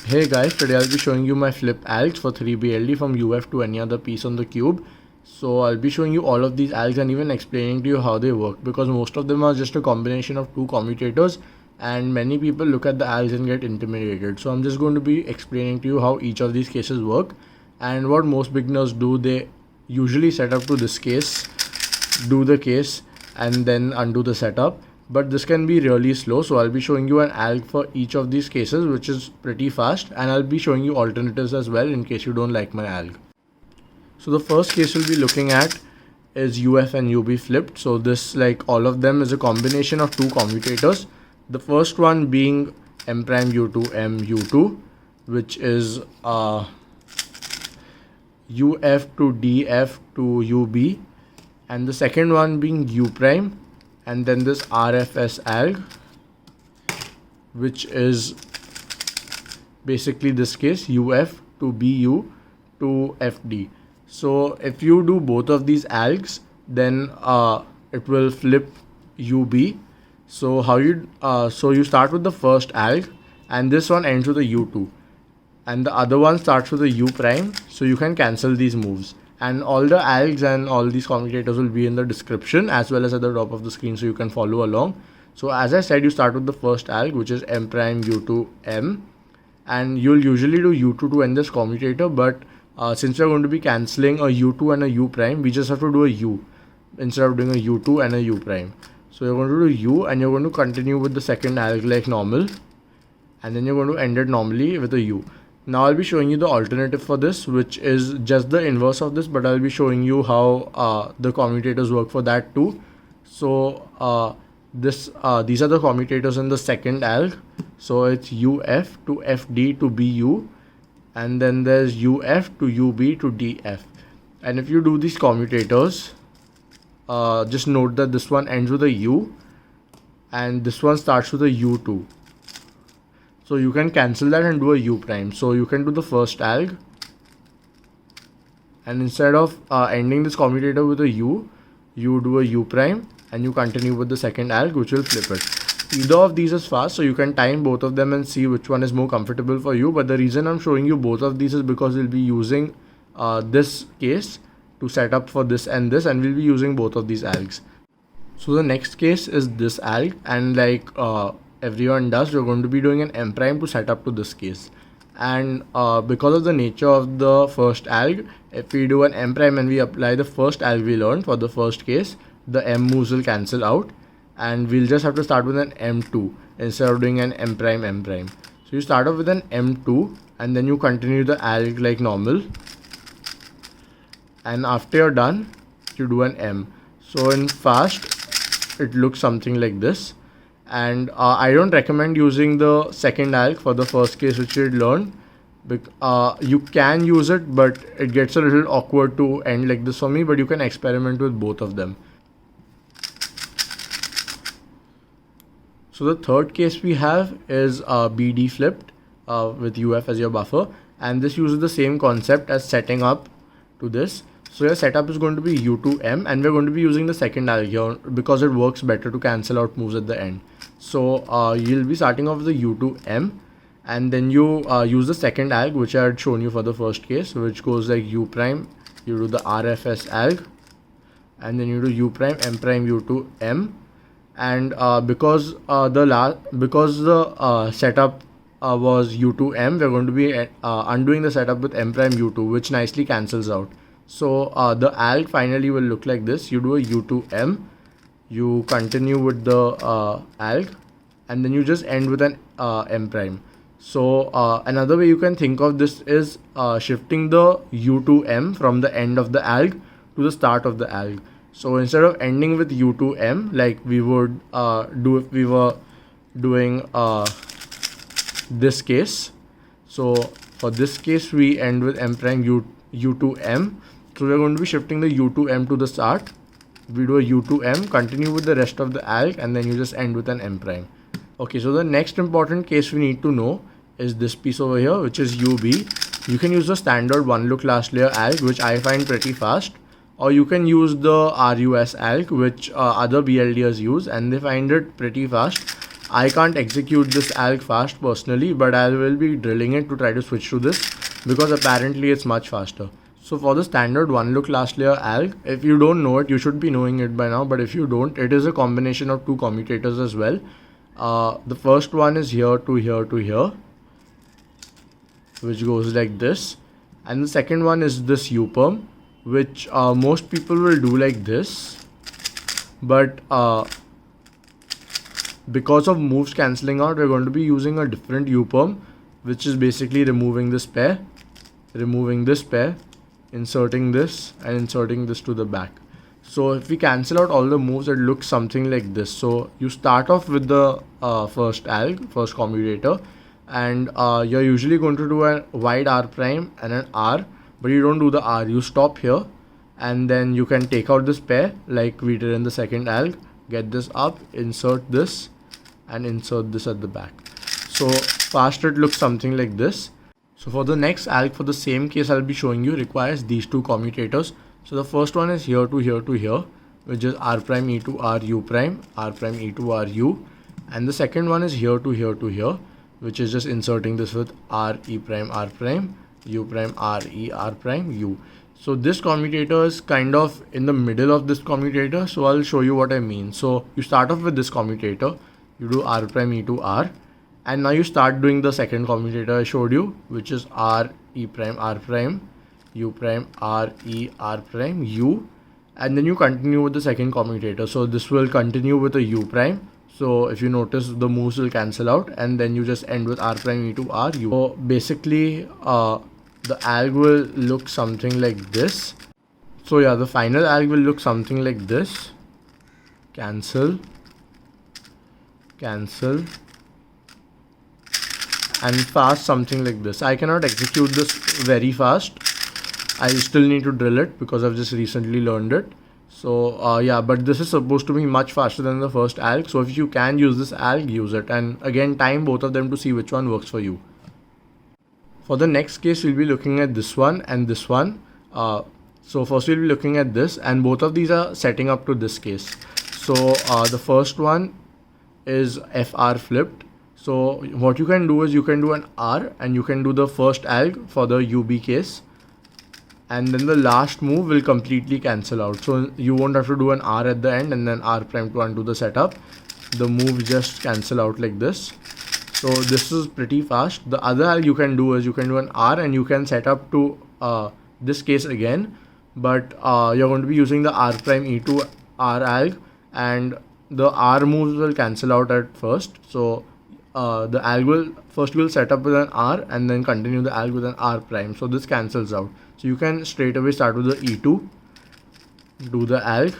Hey guys, today I'll be showing you my flip algs for 3BLD from UF to any other piece on the cube. So I'll be showing you all of these algs and even explaining to you how they work, because most of them are just a combination of two commutators and many people look at the algs and get intimidated. So I'm just going to be explaining to you how each of these cases work and what most beginners do. They usually set up to this case, do the case and then undo the setup, but this can be really slow. So I'll be showing you an alg for each of these cases, which is pretty fast, and I'll be showing you alternatives as well in case you don't like my alg. So the first case we'll be looking at is UF and UB flipped. So this, like all of them, is a combination of two commutators. The first one being M prime U2 M U2, which is UF to DF to UB, and the second one being U prime, and then this RFS alg, which is basically this case UF to BU to FD. So if you do both of these algs, then it will flip UB. So how you start with the first alg, and this one ends with a U2, and the other one starts with a U prime. So you can cancel these moves, and all the algs and all these commutators will be in the description as well as at the top of the screen, so you can follow along. So as I said, you start with the first alg, which is M prime U2 M, and you'll usually do U2 to end this commutator, but since we're going to be cancelling a U2 and a U prime, we just have to do a U instead of doing a U2 and a U prime. So you're going to do U and you're going to continue with the second alg like normal, and then you're going to end it normally with a U. Now I'll be showing you the alternative for this, which is just the inverse of this, but I'll be showing you how the commutators work for that too. So these are the commutators in the second alg. So it's UF to FD to BU, and then there's UF to UB to DF. And if you do these commutators, just note that this one ends with a U and this one starts with a U2. So you can cancel that and do a U prime. So you can do the first alg, and instead of ending this commutator with a U, you do a U prime and you continue with the second alg, which will flip it. Either of these is fast, so you can time both of them and see which one is more comfortable for you. But the reason I'm showing you both of these is because we'll be using this case to set up for this, and we'll be using both of these algs. So the next case is this alg, and like everyone does, we're going to be doing an M prime to set up to this case. And because of the nature of the first alg, if we do an M prime and we apply the first alg we learned for the first case, the M moves will cancel out, and we'll just have to start with an M2 instead of doing an M prime M prime. So you start off with an M2 and then you continue the alg like normal, and after you're done, you do an M. So in fast, it looks something like this. And I don't recommend using the second alg for the first case which you learned. You can use it, but it gets a little awkward to end like this for me, but you can experiment with both of them. So the third case we have is BD flipped with UF as your buffer, and this uses the same concept as setting up to this. So your setup is going to be U2M, and we're going to be using the second alg here because it works better to cancel out moves at the end. So you'll be starting off with the U2M, and then you use the second alg which I had shown you for the first case, which goes like U prime, you do the RFS alg, and then you do U prime M prime U2M. And because the setup was U2M, we're going to be undoing the setup with M prime U2, which nicely cancels out. So the alg finally will look like this. You do a U2M, you continue with the alg, and then you just end with an M prime. So another way you can think of this is shifting the U2M from the end of the alg to the start of the alg. So instead of ending with U2M like we would do if we were doing this case, so for this case we end with M prime U2M. So we're going to be shifting the U2M to the start. We do a U2M, continue with the rest of the alg, and then you just end with an M prime. Okay, so the next important case we need to know is this piece over here, which is UB. You can use the standard one look last layer alg, which I find pretty fast, or you can use the RUS alg, which other BLDers use and they find it pretty fast. I can't execute this alg fast personally, but I will be drilling it to try to switch to this because apparently it's much faster. So for the standard one look last layer alg, if you don't know it, you should be knowing it by now, but if you don't, it is a combination of two commutators as well. The first one is here to here to here, which goes like this, and the second one is this U-perm, which most people will do like this, but because of moves cancelling out, we're going to be using a different U-perm, which is basically removing this pair, inserting this and inserting this to the back. So if we cancel out all the moves, it looks something like this. So you start off with the first commutator, and you're usually going to do a wide R prime and an R, but you don't do the R, you stop here, and then you can take out this pair like we did in the second alg, get this up, insert this and insert this at the back. So fast it looks something like this. So for the next alg, for the same case I'll be showing you, requires these two commutators. So the first one is here to here to here, which is R prime E to R U prime, R prime E to R U, and the second one is here to here to here, which is just inserting this with R E prime R prime, U prime R E R prime U. So this commutator is kind of in the middle of this commutator, so I'll show you what I mean. So you start off with this commutator, you do R prime E to R, and now you start doing the second commutator I showed you, which is R E prime R prime, U prime R E R prime U, and then you continue with the second commutator. So this will continue with a U prime. So if you notice, the moves will cancel out, and then you just end with R prime E to R U. So basically the alg will look something like this. So yeah, the final alg will look something like this. Cancel, cancel, and fast something like this. I cannot execute this very fast. I still need to drill it because I've just recently learned it. So yeah, but this is supposed to be much faster than the first alg. So if you can use this alg, use it, and again time both of them to see which one works for you. For the next case, we'll be looking at this one and this one. So first we'll be looking at this, and both of these are setting up to this case. So the first one is FR flipped. So what you can do is you can do an R, and you can do the first alg for the UB case, and then the last move will completely cancel out. So you won't have to do an R at the end and then R prime to undo the setup. The moves just cancel out like this. So this is pretty fast. The other alg you can do is you can do an R, and you can set up to this case again, but you're going to be using the R prime E to R alg, and the R moves will cancel out at first. So the alg will set up with an R and then continue the alg with an R prime. So this cancels out. So you can straight away start with the E2, do the alg,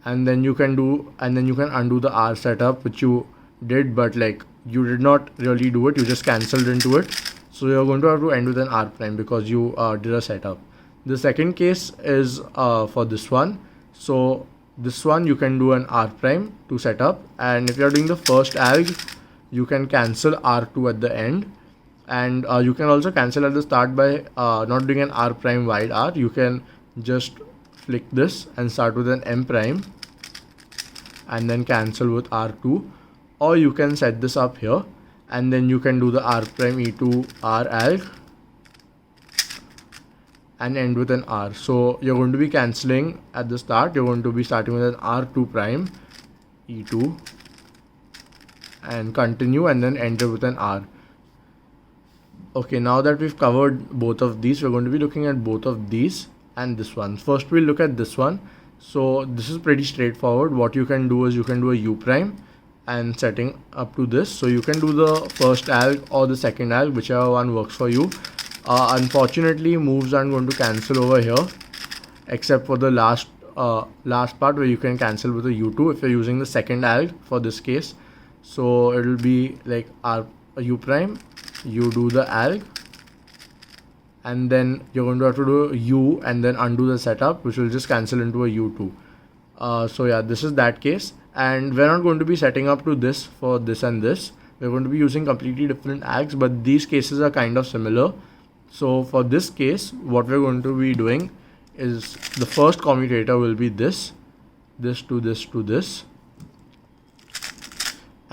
and then you can undo the R setup which you did, but like you did not really do it, you just cancelled into it. So you're going to have to end with an R prime because you did a setup. The second case is for this one. So this one you can do an R prime to set up, and if you're doing the first alg, you can cancel R2 at the end, and you can also cancel at the start by not doing an R prime wide R. You can just flick this and start with an M prime and then cancel with R2, or you can set this up here and then you can do the R prime E to R alg and end with an R. So you're going to be cancelling at the start. You're going to be starting with an R2 prime, E2, and continue, and then enter with an R. Okay, now that we've covered both of these, we're going to be looking at both of these and this one. First we'll look at this one. So this is pretty straightforward. What you can do is you can do a U prime and setting up to this. So you can do the first alg or the second alg, whichever one works for you. Unfortunately, moves aren't going to cancel over here, except for the last part where you can cancel with a U2 if you're using the second alg for this case. So it will be like a U prime, you do the alg, and then you're going to have to do a U and then undo the setup, which will just cancel into a U2. So yeah, this is that case, and we're not going to be setting up to this for this and this. We're going to be using completely different algs, but these cases are kind of similar. So for this case, what we're going to be doing is the first commutator will be this to this to this,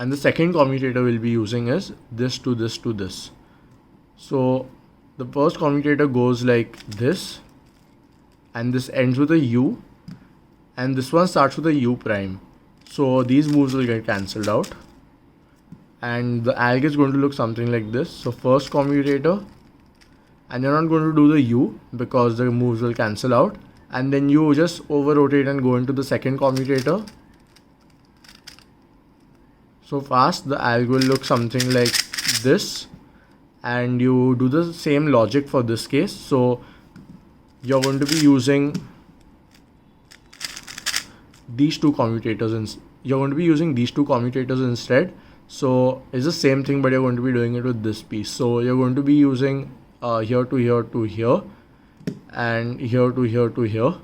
And the second commutator we'll be using is this to this to this. So the first commutator goes like this, and this ends with a U, and this one starts with a U prime. So these moves will get cancelled out, and the alg is going to look something like this. So first commutator, and you're not going to do the U because the moves will cancel out, and then you just over rotate and go into the second commutator. So fast, the alg will look something like this, and you do the same logic for this case. So you're going to be using these two commutators instead. So it's the same thing, but you're going to be doing it with this piece. So you're going to be using here to here to here, and here to here to here.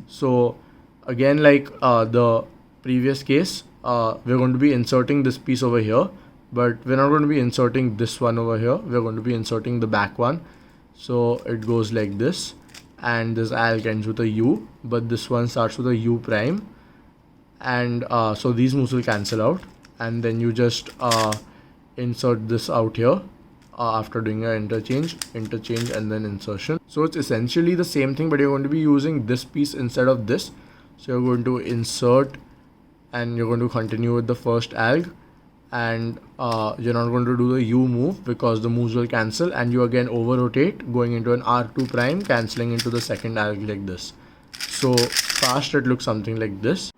So again, like the previous case, we're going to be inserting this piece over here, but we're not going to be inserting this one over here. We're going to be inserting the back one. So it goes like this, and this alg ends with a U, but this one starts with a U prime, and so these moves will cancel out, and then you just insert this out here after doing an interchange, and then insertion. So it's essentially the same thing, but you're going to be using this piece instead of this. So you're going to insert, and you're going to continue with the first alg, and you're not going to do the U move because the moves will cancel, and you again over rotate going into an R2 prime, cancelling into the second alg like this. So fast, it looks something like this.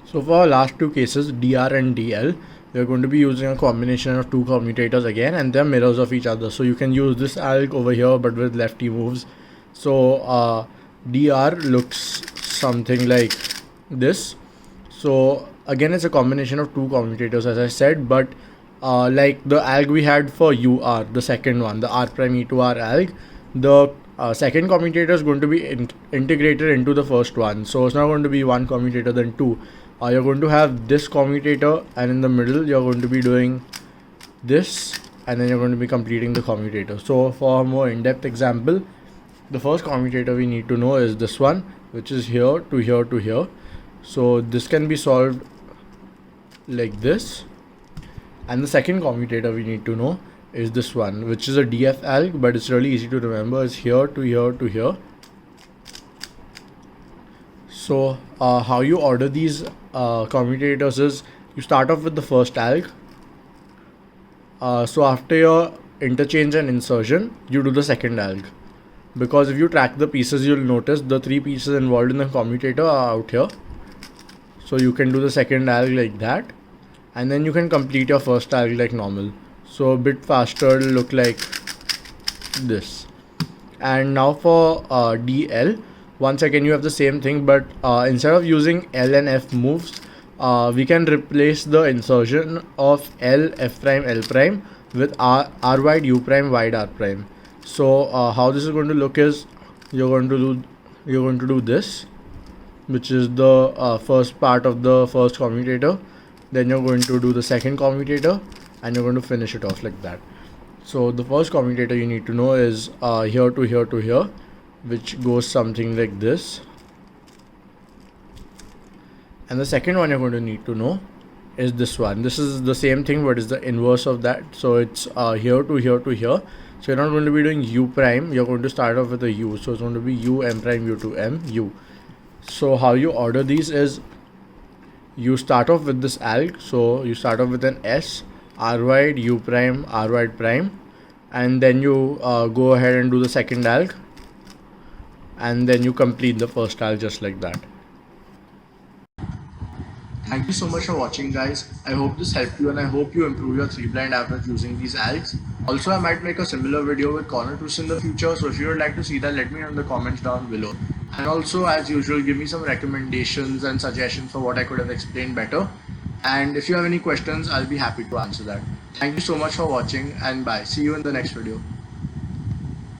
So for our last two cases, DR and DL, we are going to be using a combination of two commutators again, and they're mirrors of each other. So you can use this alg over here but with lefty moves. So DR looks something like this. So again, it's a combination of two commutators, as I said, but like the alg we had for UR, the second one, the R prime E to R alg, the second commutator is going to be integrated into the first one. So it's not going to be one commutator then two. You're going to have this commutator, and in the middle you're going to be doing this, and then you're going to be completing the commutator. So for a more in-depth example, the first commutator we need to know is this one, which is here to here to here. So this can be solved like this, and the second commutator we need to know is this one, which is a DF alg, but it's really easy to remember. It's here to here to here. So how you order these commutators is you start off with the first alg. So after your interchange and insertion, you do the second alg, because if you track the pieces, you'll notice the three pieces involved in the commutator are out here. So you can do the second alg like that, and then you can complete your first alg like normal. So a bit faster, it'll look like this. And now for DL, once again you have the same thing, but instead of using L and F moves, we can replace the insertion of L, F prime, L prime with R wide, U prime, wide, R prime. So how this is going to look is you're going to do this, which is the first part of the first commutator. Then you're going to do the second commutator, and you're going to finish it off like that. So the first commutator you need to know is here to here to here, which goes something like this. And the second one you're going to need to know is this one. This is the same thing, but it's the inverse of that. So it's here to here to here. So you're not going to be doing U prime. You're going to start off with a U. So it's going to be U, M prime, U to M, U. So how you order these is you start off with this alg. So you start off with an S, R wide, U prime, R wide prime, and then you go ahead and do the second alg, and then you complete the first alg just like that. Thank you so much for watching, guys. I hope this helped you, and I hope you improve your 3-blind average using these algs. Also, I might make a similar video with corner twists in the future, so if you would like to see that, let me know in the comments down below. And also, as usual, give me some recommendations and suggestions for what I could have explained better. And if you have any questions, I'll be happy to answer that. Thank you so much for watching, and bye. See you in the next video.